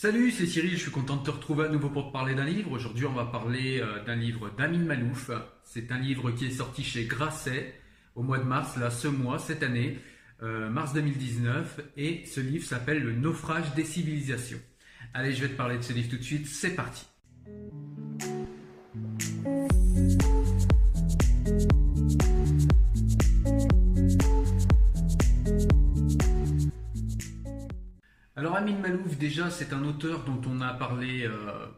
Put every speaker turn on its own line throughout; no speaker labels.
Salut, c'est Cyril, je suis content de te retrouver à nouveau pour te parler d'un livre. Aujourd'hui, on va parler d'un livre d'Amin Malouf. C'est un livre qui est sorti chez Grasset au mois de mars, là, ce mois, cette année, mars 2019. Et ce livre s'appelle Le naufrage des civilisations. Allez, je vais te parler de ce livre tout de suite, c'est parti. Alors Amin Malouf, déjà, c'est un auteur dont on a parlé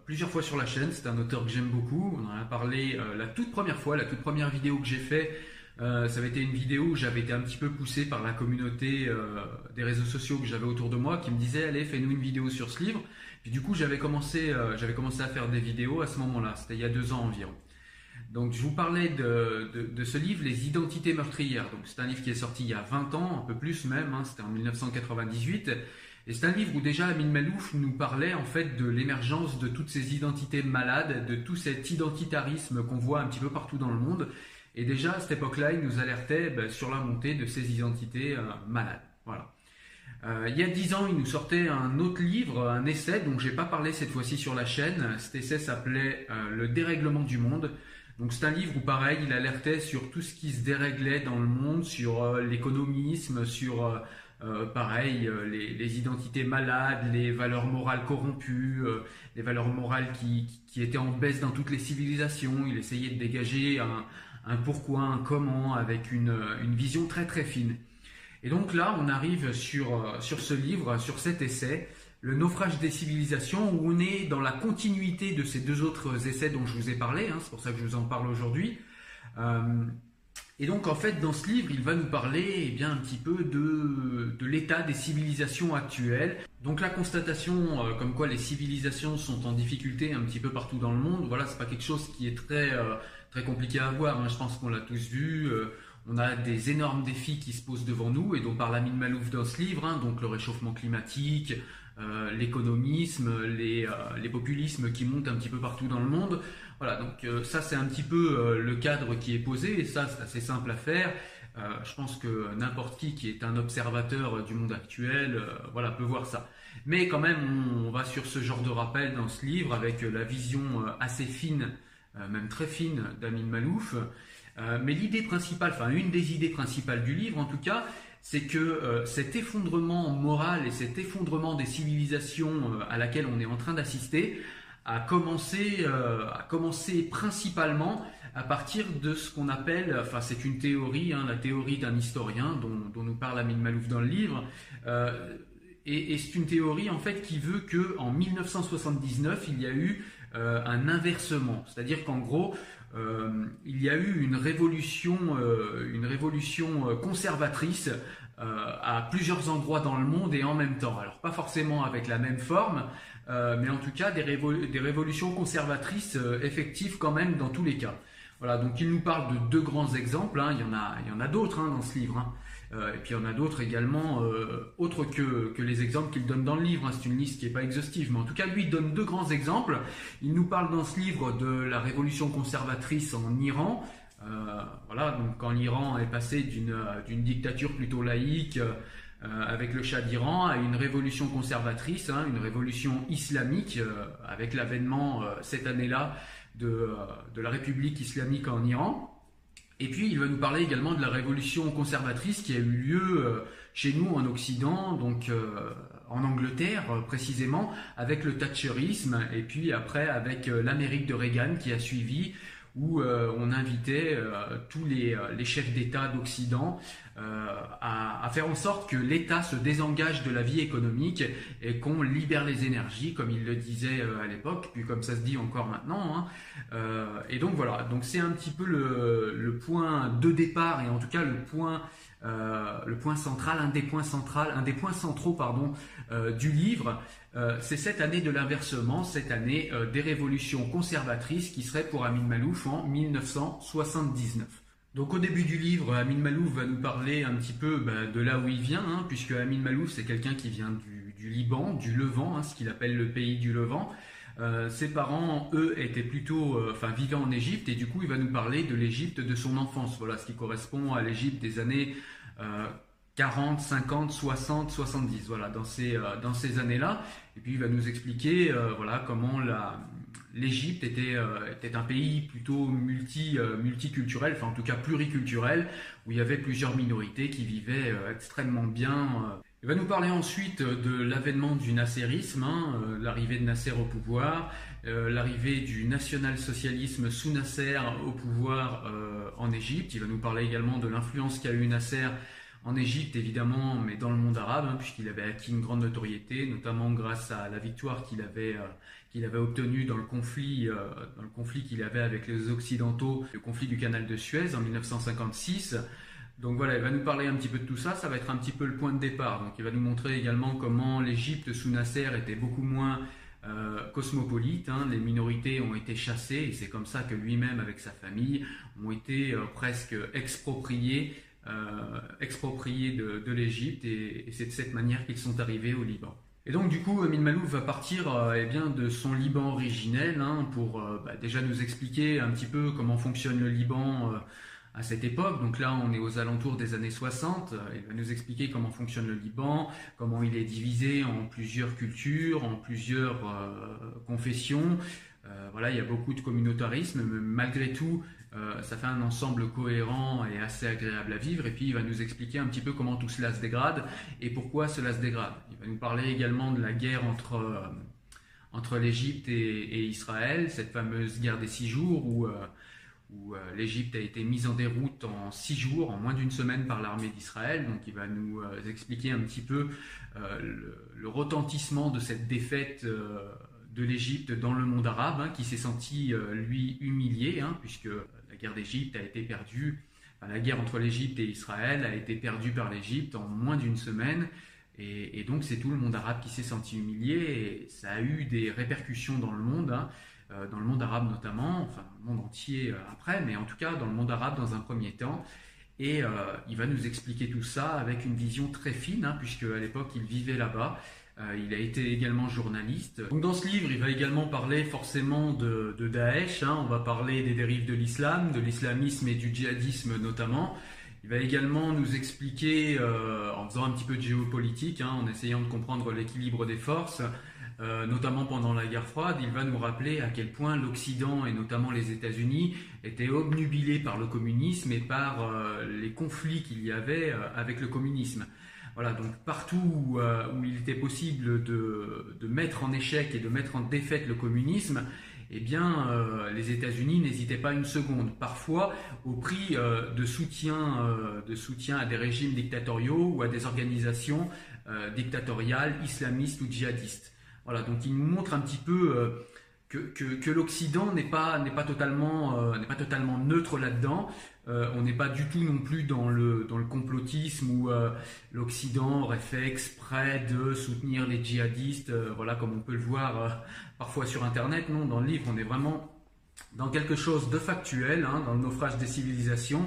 plusieurs fois sur la chaîne. C'est un auteur que j'aime beaucoup. On en a parlé la toute première fois, la toute première vidéo que j'ai fait. Ça avait été une vidéo où j'avais été un petit peu poussé par la communauté des réseaux sociaux que j'avais autour de moi, qui me disait allez, fais-nous une vidéo sur ce livre. Puis du coup, j'avais commencé à faire des vidéos à ce moment-là. C'était il y a 2 ans environ. Donc je vous parlais de ce livre, Les Identités meurtrières. Donc c'est un livre qui est sorti il y a 20 ans, un peu plus même. C'était en 1998. Et c'est un livre où déjà Amin Malouf nous parlait en fait de l'émergence de toutes ces identités malades, de tout cet identitarisme qu'on voit un petit peu partout dans le monde. Et déjà à cette époque-là, il nous alertait sur la montée de ces identités malades. Voilà. Il y a 10 ans, il nous sortait un autre livre, un essai dont j'ai pas parlé cette fois-ci sur la chaîne. Cet essai s'appelait Le dérèglement du monde. Donc c'est un livre où pareil, il alertait sur tout ce qui se déréglait dans le monde, sur l'économisme, sur les identités malades, les valeurs morales corrompues, les valeurs morales qui étaient en baisse dans toutes les civilisations. Il essayait de dégager un pourquoi, un comment, avec une vision très très fine. Et donc là, on arrive sur ce livre, sur cet essai, Le naufrage des civilisations, où on est dans la continuité de ces 2 autres essais dont je vous ai parlé. C'est pour ça que je vous en parle aujourd'hui. Et donc en fait dans ce livre il va nous parler un petit peu de l'état des civilisations actuelles. Donc la constatation comme quoi les civilisations sont en difficulté un petit peu partout dans le monde, voilà, c'est pas quelque chose qui est très compliqué à voir, je pense qu'on l'a tous vu. On a des énormes défis qui se posent devant nous et dont parle Amin Malouf dans ce livre, donc le réchauffement climatique, l'économisme, les populismes qui montent un petit peu partout dans le monde. Voilà, donc ça c'est un petit peu le cadre qui est posé et ça c'est assez simple à faire. Je pense que n'importe qui est un observateur du monde actuel peut voir ça. Mais quand même on va sur ce genre de rappel dans ce livre avec la vision assez fine, même très fine d'Amin Malouf. Mais l'idée principale, une des idées principales du livre en tout cas, c'est que cet effondrement moral et cet effondrement des civilisations à laquelle on est en train d'assister a commencé principalement à partir de ce qu'on appelle, c'est une théorie, la théorie d'un historien dont nous parle Amin Malouf dans le livre, et c'est une théorie en fait qui veut que en 1979 il y a eu un inversement, c'est-à-dire qu'en gros il y a eu une révolution conservatrice à plusieurs endroits dans le monde et en même temps. Alors pas forcément avec la même forme, mais en tout cas des révolutions conservatrices effectives quand même dans tous les cas. Voilà, donc il nous parle de 2 grands exemples, il y en a d'autres dans ce livre, et puis il y en a d'autres également, autres que les exemples qu'il donne dans le livre, c'est une liste qui n'est pas exhaustive, mais en tout cas lui il donne 2 grands exemples. Il nous parle dans ce livre de la révolution conservatrice en Iran, voilà, donc quand l'Iran est passé d'une dictature plutôt laïque avec le Shah d'Iran à une révolution conservatrice, une révolution islamique avec l'avènement cette année-là de la République islamique en Iran. Et puis il va nous parler également de la révolution conservatrice qui a eu lieu chez nous en Occident, donc en Angleterre précisément, avec le thatcherisme et puis après avec l'Amérique de Reagan qui a suivi, où on invitait tous les chefs d'État d'Occident à faire en sorte que l'État se désengage de la vie économique et qu'on libère les énergies, comme il le disait à l'époque, puis comme ça se dit encore maintenant. Et donc voilà, donc c'est un petit peu le point de départ et en tout cas le point central, un des points centraux du livre. C'est cette année de l'inversement, cette année des révolutions conservatrices qui serait pour Amin Malouf en 1979. Donc au début du livre, Amin Malouf va nous parler un petit peu de là où il vient, puisque Amin Malouf c'est quelqu'un qui vient du Liban, du Levant, ce qu'il appelle le pays du Levant. Ses parents, eux, étaient plutôt, vivaient en Égypte et du coup il va nous parler de l'Égypte de son enfance. Voilà, ce qui correspond à l'Égypte des années 40, 50, 60, 70, voilà, dans ces années-là. Et puis il va nous expliquer voilà, comment l'Égypte était un pays plutôt multiculturel, enfin en tout cas pluriculturel, où il y avait plusieurs minorités qui vivaient extrêmement bien. Il va nous parler ensuite de l'avènement du nasserisme, l'arrivée de Nasser au pouvoir, l'arrivée du national-socialisme sous Nasser au pouvoir en Égypte. Il va nous parler également de l'influence qu'a eu Nasser en Égypte, évidemment, mais dans le monde arabe, puisqu'il avait acquis une grande notoriété, notamment grâce à la victoire qu'il avait obtenue dans le conflit qu'il avait avec les Occidentaux, le conflit du canal de Suez en 1956. Donc voilà, il va nous parler un petit peu de tout ça, ça va être un petit peu le point de départ. Donc il va nous montrer également comment l'Égypte sous Nasser était beaucoup moins cosmopolite, les minorités ont été chassées et c'est comme ça que lui-même avec sa famille ont été presque expropriés de l'Égypte et c'est de cette manière qu'ils sont arrivés au Liban. Et donc du coup, Amin Maalouf va partir de son Liban originel pour déjà nous expliquer un petit peu comment fonctionne le Liban à cette époque. Donc là, on est aux alentours des années 60. Il va nous expliquer comment fonctionne le Liban, comment il est divisé en plusieurs cultures, en plusieurs confessions. Voilà, il y a beaucoup de communautarisme, mais malgré tout, ça fait un ensemble cohérent et assez agréable à vivre. Et puis, il va nous expliquer un petit peu comment tout cela se dégrade et pourquoi cela se dégrade. Il va nous parler également de la guerre entre l'Égypte et Israël, cette fameuse guerre des 6 jours où l'Égypte a été mise en déroute en 6 jours, en moins d'une semaine par l'armée d'Israël. Donc il va nous expliquer un petit peu le retentissement de cette défaite de l'Égypte dans le monde arabe, qui s'est senti lui humilié, puisque la guerre d'Égypte a été perdue, la guerre entre l'Égypte et Israël a été perdue par l'Égypte en moins d'une semaine. Et donc c'est tout le monde arabe qui s'est senti humilié et ça a eu des répercussions dans le monde, dans le monde arabe notamment, enfin le monde entier après, mais en tout cas dans le monde arabe dans un premier temps. Et il va nous expliquer tout ça avec une vision très fine, puisque à l'époque il vivait là-bas. Il a été également journaliste. Donc dans ce livre, il va également parler forcément de Daesh. On va parler des dérives de l'islam, de l'islamisme et du djihadisme notamment. Il va également nous expliquer, en faisant un petit peu de géopolitique, en essayant de comprendre l'équilibre des forces, notamment pendant la guerre froide, il va nous rappeler à quel point l'Occident et notamment les États-Unis étaient obnubilés par le communisme et par les conflits qu'il y avait avec le communisme. Voilà, donc partout où il était possible de mettre en échec et de mettre en défaite le communisme, les États-Unis n'hésitaient pas une seconde, parfois au prix de soutien à des régimes dictatoriaux ou à des organisations dictatoriales, islamistes ou djihadistes. Voilà, donc il nous montre un petit peu que l'Occident n'est pas totalement neutre là-dedans. On n'est pas du tout non plus dans le complotisme où l'Occident aurait fait exprès de soutenir les djihadistes, voilà, comme on peut le voir parfois sur Internet. Non, dans le livre, on est vraiment dans quelque chose de factuel, dans le naufrage des civilisations,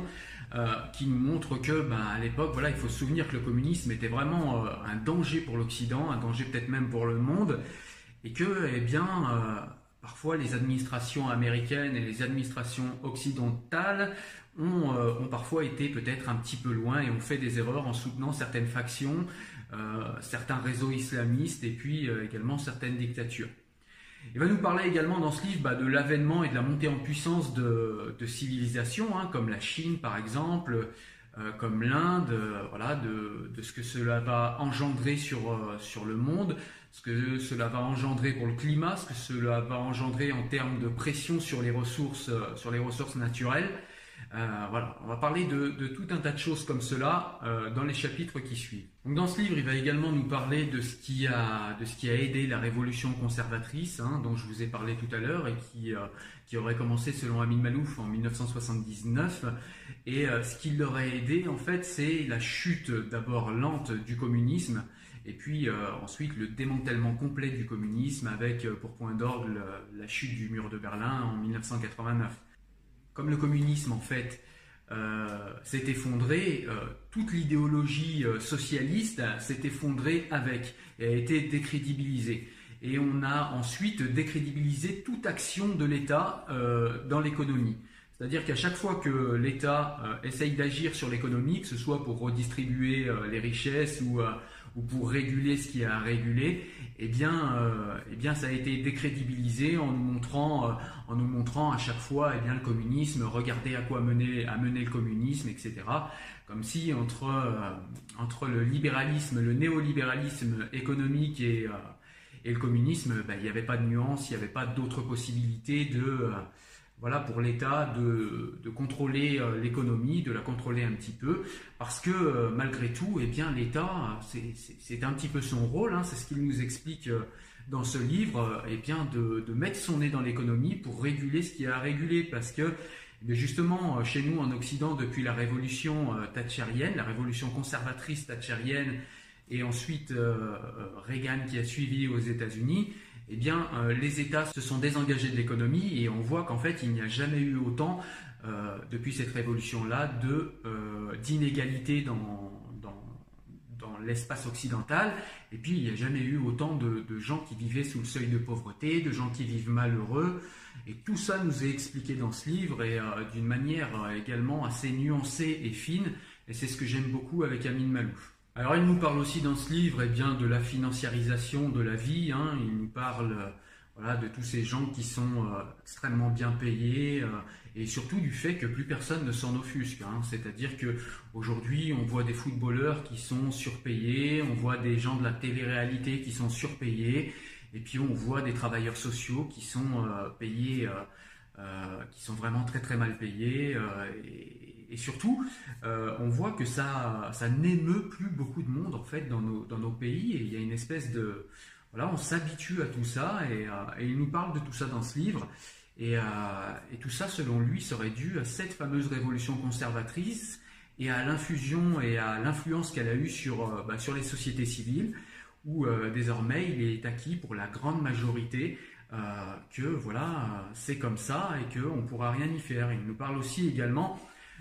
qui nous montre que, à l'époque, voilà, il faut se souvenir que le communisme était vraiment un danger pour l'Occident, un danger peut-être même pour le monde, et que, parfois les administrations américaines et les administrations occidentales ont parfois été peut-être un petit peu loin et ont fait des erreurs en soutenant certaines factions, certains réseaux islamistes et puis également certaines dictatures. Il va nous parler également dans ce livre de l'avènement et de la montée en puissance de civilisations, comme la Chine par exemple, comme l'Inde, voilà, de ce que cela va engendrer sur le monde, ce que cela va engendrer pour le climat, ce que cela va engendrer en termes de pression sur les ressources naturelles. Voilà, on va parler de tout un tas de choses comme cela dans les chapitres qui suivent. Donc dans ce livre, il va également nous parler de ce qui a aidé la révolution conservatrice, dont je vous ai parlé tout à l'heure et qui aurait commencé selon Amin Maalouf en 1979. Et ce qui l'aurait aidé, en fait, c'est la chute d'abord lente du communisme et puis ensuite le démantèlement complet du communisme avec pour point d'orgue la chute du mur de Berlin en 1989. Comme le communisme en fait s'est effondré, toute l'idéologie socialiste s'est effondrée avec et a été décrédibilisée. Et on a ensuite décrédibilisé toute action de l'État dans l'économie. C'est-à-dire qu'à chaque fois que l'État essaye d'agir sur l'économie, que ce soit pour redistribuer les richesses ou pour réguler ce qu'il y a à réguler, eh bien ça a été décrédibilisé en nous montrant à chaque fois le communisme, regardez à quoi a mené le communisme, etc. Comme si entre le libéralisme, le néolibéralisme économique et le communisme, il n'y avait pas de nuance, il n'y avait pas d'autres possibilités pour l'État de contrôler l'économie, de la contrôler un petit peu, parce que malgré tout, eh bien l'État, c'est un petit peu son rôle, hein, c'est ce qu'il nous explique dans ce livre, eh bien de mettre son nez dans l'économie pour réguler ce qu'il y a à réguler, parce que justement, chez nous en Occident, depuis la révolution thatchérienne, la révolution conservatrice thatchérienne, et ensuite Reagan qui a suivi aux États-Unis, eh bien, les États se sont désengagés de l'économie et on voit qu'en fait, il n'y a jamais eu autant, depuis cette révolution-là, d'inégalités dans l'espace occidental. Et puis, il n'y a jamais eu autant de gens qui vivaient sous le seuil de pauvreté, de gens qui vivent malheureux. Et tout ça nous est expliqué dans ce livre et d'une manière également assez nuancée et fine. Et c'est ce que j'aime beaucoup avec Amin Maalouf. Alors il nous parle aussi dans ce livre de la financiarisation de la vie, hein. Il nous parle de tous ces gens qui sont extrêmement bien payés et surtout du fait que plus personne ne s'en offusque, hein. C'est-à-dire qu'aujourd'hui on voit des footballeurs qui sont surpayés, on voit des gens de la télé-réalité qui sont surpayés et puis on voit des travailleurs sociaux qui sont payés, qui sont vraiment très très mal payés et surtout, on voit que ça n'émeut plus beaucoup de monde en fait dans nos pays et il y a une espèce de... on s'habitue à tout ça et il nous parle de tout ça dans ce livre et tout ça selon lui serait dû à cette fameuse révolution conservatrice et à l'infusion et à l'influence qu'elle a eue sur les sociétés civiles où désormais il est acquis pour la grande majorité que c'est comme ça et qu'on ne pourra rien y faire. Il nous parle aussi également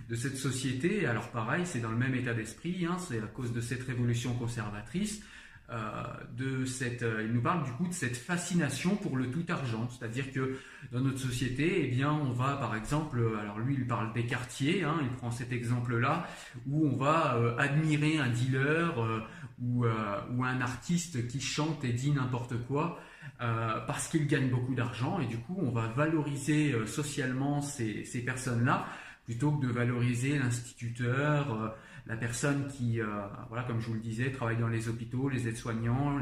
de cette société, alors pareil, c'est dans le même état d'esprit, hein, c'est à cause de cette révolution conservatrice, il nous parle du coup de cette fascination pour le tout argent, c'est-à-dire que dans notre société, eh bien, on va par exemple, alors lui il parle des quartiers, hein, il prend cet exemple-là, où on va admirer un dealer ou un artiste qui chante et dit n'importe quoi, parce qu'il gagne beaucoup d'argent, et du coup on va valoriser socialement ces personnes-là, plutôt que de valoriser l'instituteur, la personne qui, comme je vous le disais, travaille dans les hôpitaux, les aides-soignants,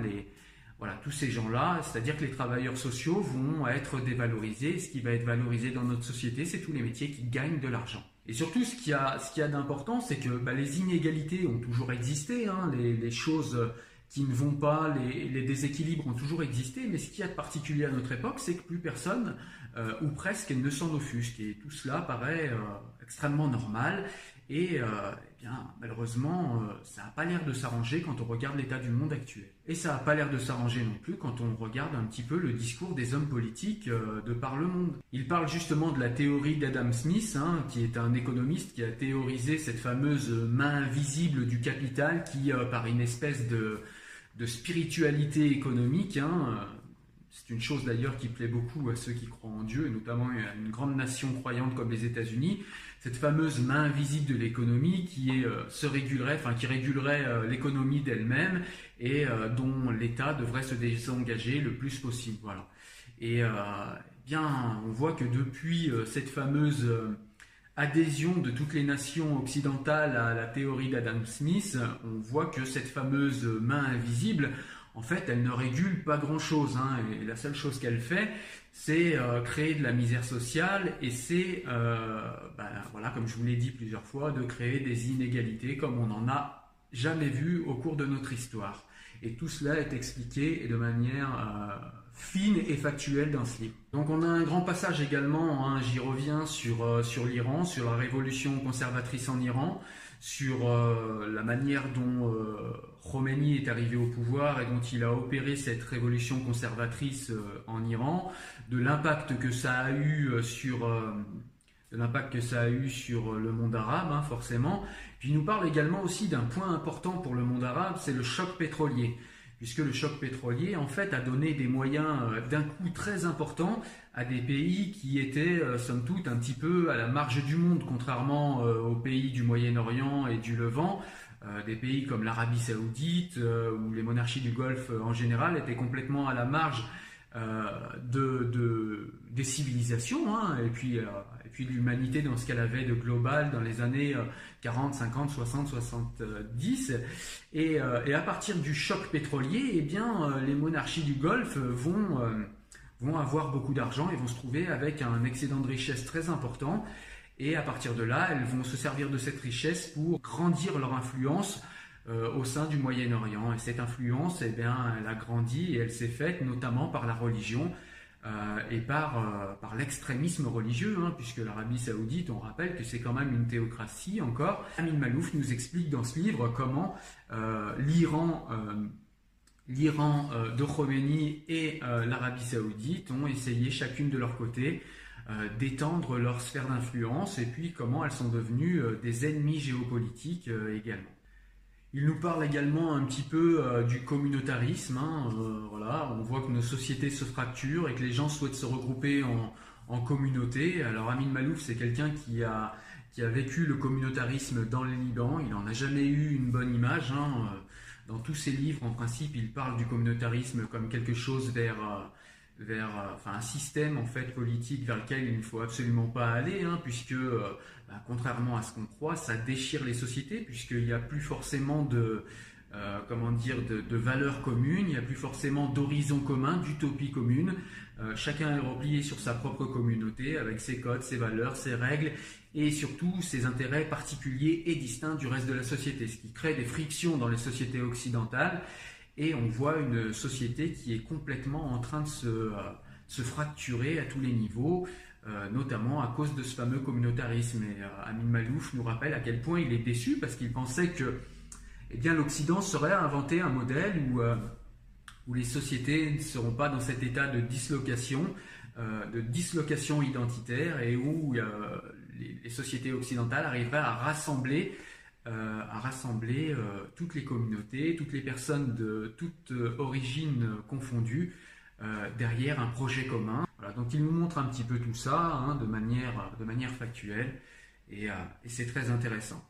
tous ces gens-là. C'est-à-dire que les travailleurs sociaux vont être dévalorisés. Ce qui va être valorisé dans notre société, c'est tous les métiers qui gagnent de l'argent. Et surtout, ce qu'il y a d'important, c'est que les inégalités ont toujours existé, hein, les choses qui ne vont pas, les déséquilibres ont toujours existé, mais ce qu'il y a de particulier à notre époque, c'est que plus personne, ou presque, ne s'en offusque. Et tout cela paraît extrêmement normal. Et malheureusement, ça n'a pas l'air de s'arranger quand on regarde l'état du monde actuel. Et ça n'a pas l'air de s'arranger non plus quand on regarde un petit peu le discours des hommes politiques de par le monde. Il parle justement de la théorie d'Adam Smith, hein, qui est un économiste qui a théorisé cette fameuse main invisible du capital qui, par une espèce de spiritualité économique, hein, c'est une chose d'ailleurs qui plaît beaucoup à ceux qui croient en Dieu, et notamment à une grande nation croyante comme les États-Unis, cette fameuse main invisible de l'économie qui régulerait l'économie d'elle-même et dont l'État devrait se désengager le plus possible. Voilà. Et on voit que depuis cette fameuse adhésion de toutes les nations occidentales à la théorie d'Adam Smith, on voit que cette fameuse main invisible, en fait, elle ne régule pas grand-chose, hein, et la seule chose qu'elle fait, c'est créer de la misère sociale et c'est, comme je vous l'ai dit plusieurs fois, de créer des inégalités comme on n'en a jamais vu au cours de notre histoire. Et tout cela est expliqué de manière fine et factuelle dans ce livre. Donc on a un grand passage également, hein, j'y reviens, sur l'Iran, sur la révolution conservatrice en Iran, sur la manière dont Khomeini est arrivé au pouvoir et dont il a opéré cette révolution conservatrice en Iran, de l'impact que ça a eu sur le monde arabe, hein, forcément. Puis il nous parle également aussi d'un point important pour le monde arabe, c'est le choc pétrolier. puisque le choc pétrolier en fait a donné des moyens d'un coup très importants à des pays qui étaient somme toute un petit peu à la marge du monde, contrairement aux pays du Moyen-Orient et du Levant. Des pays comme l'Arabie Saoudite ou les monarchies du Golfe en général étaient complètement à la marge des civilisations, hein, et puis de l'humanité dans ce qu'elle avait de global dans les années 40, 50, 60, 70. Et à partir du choc pétrolier, eh bien, les monarchies du Golfe vont avoir beaucoup d'argent et vont se trouver avec un excédent de richesse très important. Et à partir de là, elles vont se servir de cette richesse pour grandir leur influence au sein du Moyen-Orient. Et cette influence, eh bien, elle a grandi et elle s'est faite notamment par la religion et par l'extrémisme religieux, hein, puisque l'Arabie Saoudite, on rappelle que c'est quand même une théocratie encore. Amin Maalouf nous explique dans ce livre comment l'Iran de Khomeini et l'Arabie Saoudite ont essayé chacune de leur côté d'étendre leur sphère d'influence et puis comment elles sont devenues des ennemis géopolitiques également. Il nous parle également un petit peu du communautarisme. Hein, voilà, on voit que nos sociétés se fracturent et que les gens souhaitent se regrouper en communauté. Alors Amin Maalouf, c'est quelqu'un qui a vécu le communautarisme dans le Liban. Il n'en a jamais eu une bonne image. Hein. Dans tous ses livres, en principe, il parle du communautarisme comme quelque chose vers un système en fait politique vers lequel il ne faut absolument pas aller, hein, puisque contrairement à ce qu'on croit, ça déchire les sociétés, puisqu'il n'y a plus forcément de valeurs communes, il n'y a plus forcément d'horizon commun, d'utopie commune. Chacun est replié sur sa propre communauté avec ses codes, ses valeurs, ses règles et surtout ses intérêts particuliers et distincts du reste de la société, ce qui crée des frictions dans les sociétés occidentales. Et on voit une société qui est complètement en train de se fracturer à tous les niveaux, notamment à cause de ce fameux communautarisme. Et Amin Maalouf nous rappelle à quel point il est déçu parce qu'il pensait que l'Occident serait inventé un modèle où les sociétés ne seront pas dans cet état de dislocation identitaire et où les sociétés occidentales arriveraient à rassembler toutes les communautés, toutes les personnes de toute origine confondue derrière un projet commun. Voilà, donc il nous montre un petit peu tout ça, hein, de manière factuelle et c'est très intéressant.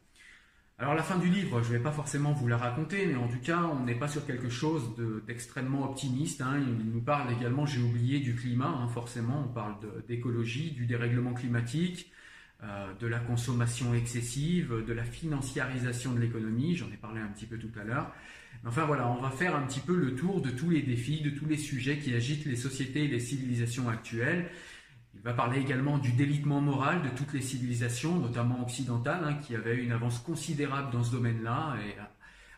Alors la fin du livre, je ne vais pas forcément vous la raconter, mais en tout cas on n'est pas sur quelque chose d'extrêmement optimiste. Hein. Il nous parle également, j'ai oublié, du climat, hein, forcément on parle d'écologie, du dérèglement climatique, de la consommation excessive, de la financiarisation de l'économie, j'en ai parlé un petit peu tout à l'heure. Enfin voilà, on va faire un petit peu le tour de tous les défis, de tous les sujets qui agitent les sociétés et les civilisations actuelles. Il va parler également du délitement moral de toutes les civilisations, notamment occidentales, hein, qui avaient une avance considérable dans ce domaine-là. Et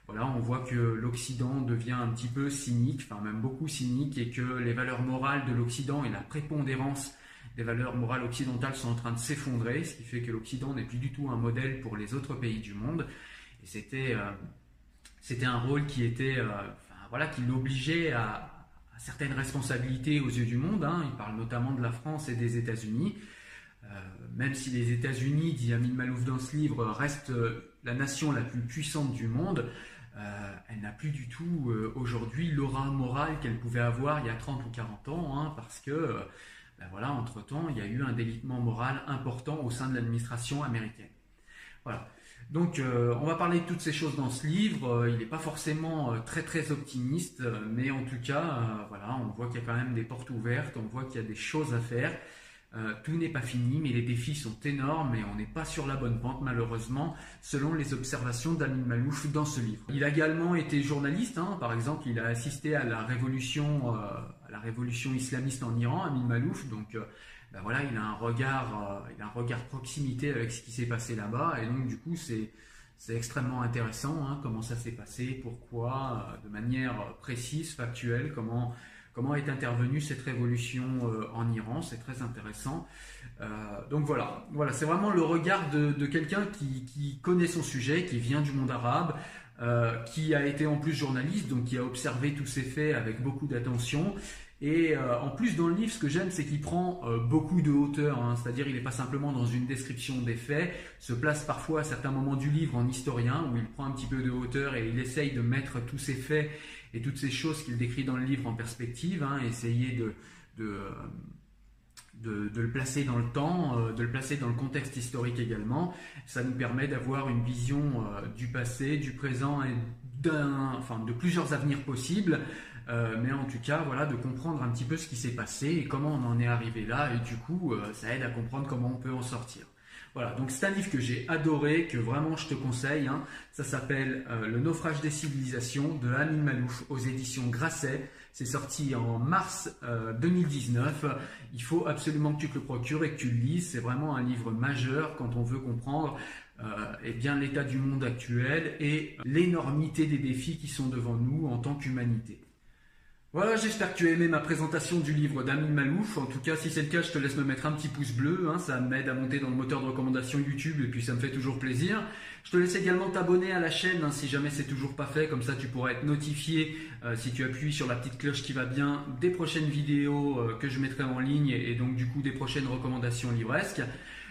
voilà, on voit que l'Occident devient un petit peu cynique, enfin même beaucoup cynique, et que les valeurs morales de l'Occident et la prépondérance des valeurs morales occidentales sont en train de s'effondrer, ce qui fait que l'Occident n'est plus du tout un modèle pour les autres pays du monde. Et c'était un rôle qui était, qui l'obligeait à certaines responsabilités aux yeux du monde. Hein. Il parle notamment de la France et des États-Unis. Même si les États-Unis, dit Amin Maalouf dans ce livre, restent la nation la plus puissante du monde, elle n'a plus du tout aujourd'hui l'aura morale qu'elle pouvait avoir il y a 30 ou 40 ans, hein, parce que entre-temps, il y a eu un délitement moral important au sein de l'administration américaine. Voilà. Donc, on va parler de toutes ces choses dans ce livre. Il n'est pas forcément très très optimiste, mais en tout cas, on voit qu'il y a quand même des portes ouvertes, on voit qu'il y a des choses à faire. Tout n'est pas fini, mais les défis sont énormes et on n'est pas sur la bonne pente, malheureusement, selon les observations d'Amin Maalouf dans ce livre. Il a également été journaliste, hein. Par exemple, il a assisté à la révolution islamiste en Iran, Amin Maalouf, donc il a un regard proximité avec ce qui s'est passé là-bas, et donc du coup c'est extrêmement intéressant, hein, comment ça s'est passé, pourquoi, de manière précise, factuelle, comment est intervenue cette révolution en Iran, c'est très intéressant. Donc voilà, c'est vraiment le regard de quelqu'un qui connaît son sujet, qui vient du monde arabe, qui a été en plus journaliste, donc qui a observé tous ces faits avec beaucoup d'attention. Et en plus dans le livre, ce que j'aime, c'est qu'il prend beaucoup de hauteur, hein, c'est-à-dire il n'est pas simplement dans une description des faits, se place parfois à certains moments du livre en historien, où il prend un petit peu de hauteur et il essaye de mettre tous ces faits et toutes ces choses qu'il décrit dans le livre en perspective, hein, essayer de, de le placer dans le temps, de le placer dans le contexte historique également. Ça nous permet d'avoir une vision du passé, du présent et de plusieurs avenirs possibles, mais en tout cas voilà, de comprendre un petit peu ce qui s'est passé et comment on en est arrivé là, et du coup ça aide à comprendre comment on peut en sortir. Voilà, donc c'est un livre que j'ai adoré, que vraiment je te conseille, hein. Ça s'appelle Le naufrage des civilisations de Amin Maalouf aux éditions Grasset. C'est sorti en mars 2019. Il faut absolument que tu te le procures et que tu le lises. C'est vraiment un livre majeur quand on veut comprendre eh bien, l'état du monde actuel et l'énormité des défis qui sont devant nous en tant qu'humanité. Voilà, j'espère que tu as aimé ma présentation du livre d'Amin Maalouf. En tout cas, si c'est le cas, je te laisse me mettre un petit pouce bleu, hein, ça m'aide à monter dans le moteur de recommandation YouTube et puis ça me fait toujours plaisir. Je te laisse également t'abonner à la chaîne, hein, si jamais c'est toujours pas fait, comme ça tu pourras être notifié si tu appuies sur la petite cloche qui va bien des prochaines vidéos que je mettrai en ligne et donc du coup des prochaines recommandations livresques.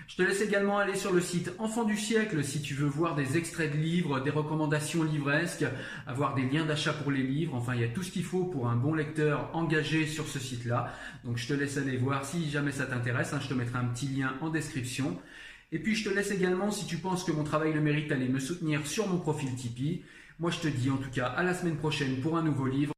Je te laisse également aller sur le site Enfant du siècle si tu veux voir des extraits de livres, des recommandations livresques, avoir des liens d'achat pour les livres. Enfin, il y a tout ce qu'il faut pour un bon lecteur engagé sur ce site-là. Donc, je te laisse aller voir si jamais ça t'intéresse, hein, je te mettrai un petit lien en description. Et puis, je te laisse également, si tu penses que mon travail le mérite, aller me soutenir sur mon profil Tipeee. Moi, je te dis en tout cas à la semaine prochaine pour un nouveau livre.